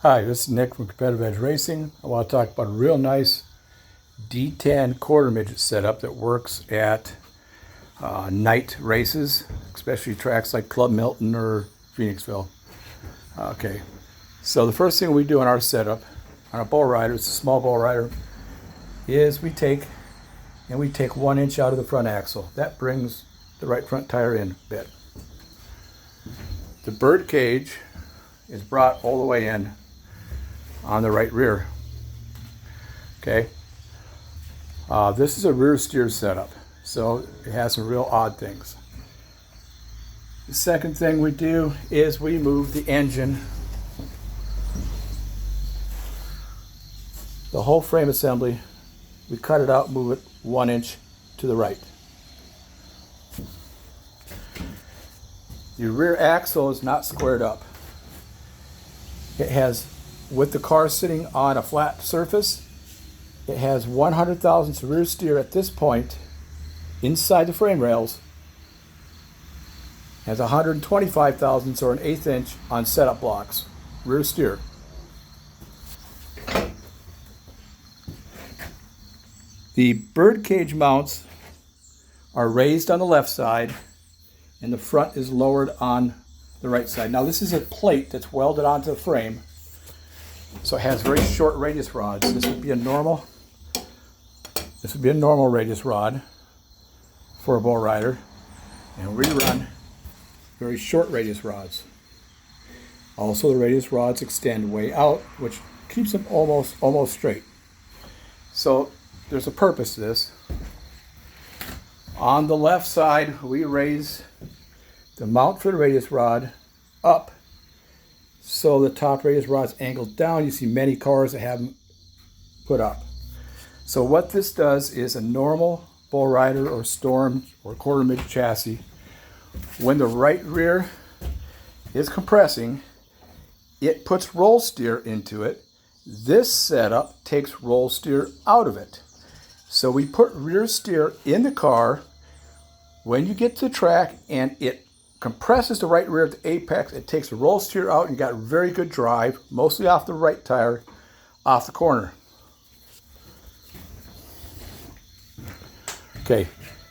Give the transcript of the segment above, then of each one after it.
Hi, this is Nick from Competitive Edge Racing. I want to talk about a real nice D10 quarter midget setup that works at night races, especially tracks like Club Milton or Phoenixville. Okay, so the first thing we do in our setup on a bull rider, it's a small bull rider, is we take 1 inch out of the front axle. That brings the right front tire in a bit. The bird cage is brought all the way in on the right rear. Okay, this is a rear steer setup, so it has some real odd things. The second thing we do is we move the engine, the whole frame assembly, we cut it out, move it 1 inch to the right. The rear axle is not squared up. It has, with the car sitting on a flat surface, it has 100 thousandths rear steer at this point inside the frame rails, has 125 thousandths or an eighth inch on setup blocks, rear steer. The bird cage mounts are raised on the left side and the front is lowered on the right side. Now this is a plate that's welded onto the frame, so it has very short radius rods. This would be a normal radius rod for a bull rider, and we run very short radius rods. Also, the radius rods extend way out, which keeps them almost straight. So there's a purpose to this. On the left side, we raise the mount for the radius rod up so the top radius rod's angled down. You see many cars that have them put up. So what this does is a normal bull rider or storm or quarter midget chassis, when the right rear is compressing, it puts roll steer into it. This setup takes roll steer out of it. So we put rear steer in the car. When you get to the track and it compresses the right rear at the apex, it takes the roll steer out and you got very good drive, mostly off the right tire, off the corner. Okay,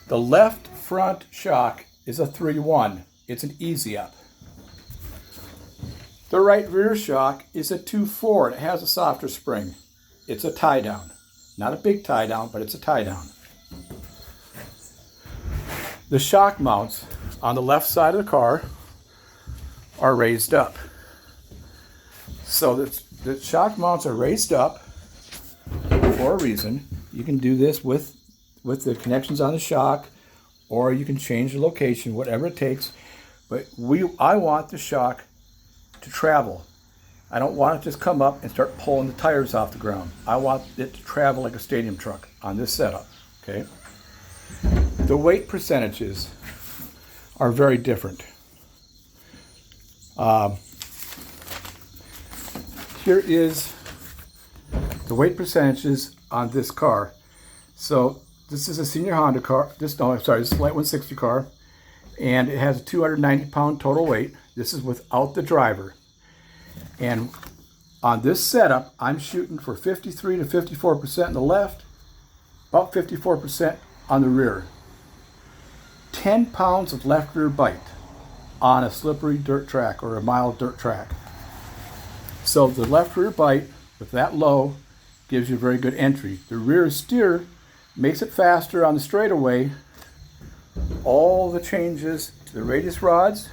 the left front shock is a 3-1. It's an easy up. The right rear shock is a 2-4 and it has a softer spring. It's a tie down. Not a big tie down, but it's a tie down. The shock mounts on the left side of the car are raised up. So the shock mounts are raised up for a reason. You can do this with the connections on the shock, or you can change the location, whatever it takes. But I want the shock to travel. I don't want it to just come up and start pulling the tires off the ground. I want it to travel like a stadium truck on this setup, okay? The weight percentages are very different. Here is the weight percentages on this car. So this is a senior Honda car. This is a light 160 car, and it has a 290-pound total weight. This is without the driver. And on this setup, I'm shooting for 53 to 54% on the left, about 54% on the rear. 10 pounds of left rear bite on a slippery dirt track or a mild dirt track. So the left rear bite with that low gives you very good entry. The rear steer makes it faster on the straightaway. All the changes to the radius rods,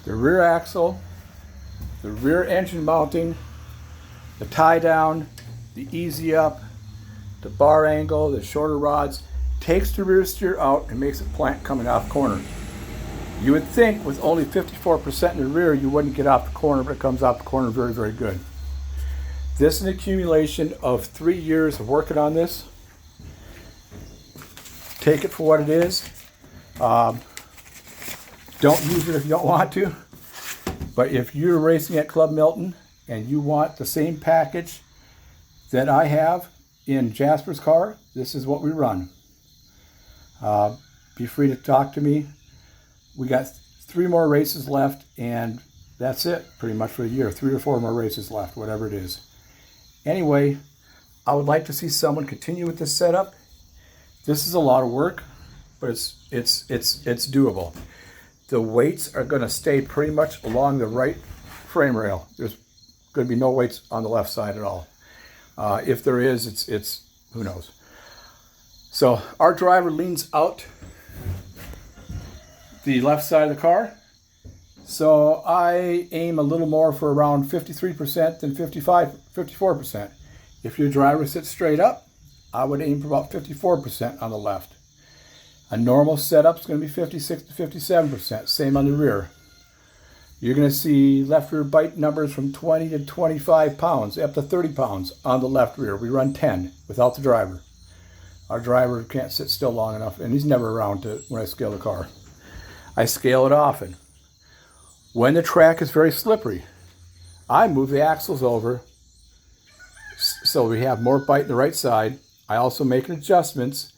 the rear axle, the rear engine mounting, the tie down, the easy up, the bar angle, the shorter rods, takes the rear steer out and makes it plant coming off corner. You would think with only 54% in the rear you wouldn't get off the corner, but it comes off the corner very, very good. This is an accumulation of 3 years of working on this. Take it for what it is. Don't use it if you don't want to. But if you're racing at Club Milton and you want the same package that I have in Jasper's car, this is what we run. Be free to talk to me. We got 3 more races left, and that's it pretty much for the year. 3 or 4 more races left, whatever it is. Anyway, I would like to see someone continue with this setup. This is a lot of work, but it's doable. The weights are going to stay pretty much along the right frame rail. There's going to be no weights on the left side at all. If there is, it's who knows. So our driver leans out the left side of the car. So I aim a little more for around 53% than 54%. If your driver sits straight up, I would aim for about 54% on the left. A normal setup is going to be 56 to 57%. Same on the rear. You're going to see left rear bite numbers from 20 to 25 pounds, up to 30 pounds on the left rear. We run 10 without the driver. Our driver can't sit still long enough, and he's never around when I scale the car. I scale it often. When the track is very slippery, I move the axles over so we have more bite in the right side. I also make adjustments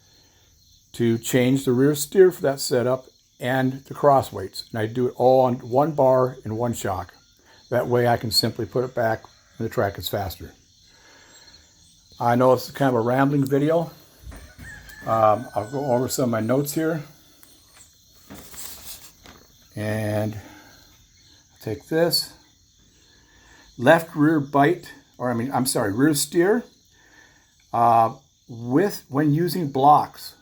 to change the rear steer for that setup and the cross weights. And I do it all on one bar and one shock. That way I can simply put it back when the track is faster. I know it's kind of a rambling video. I'll go over some of my notes here. And take this. Left rear bite, rear steer. When using blocks,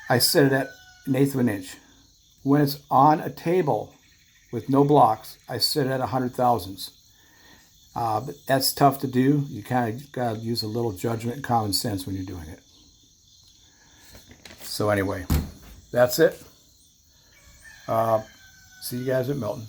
I set it at 1/8 of an inch. When it's on a table with no blocks, I set it at 100 thousandths. But that's tough to do. You kind of got to use a little judgment and common sense when you're doing it. So anyway, that's it. See you guys at Milton.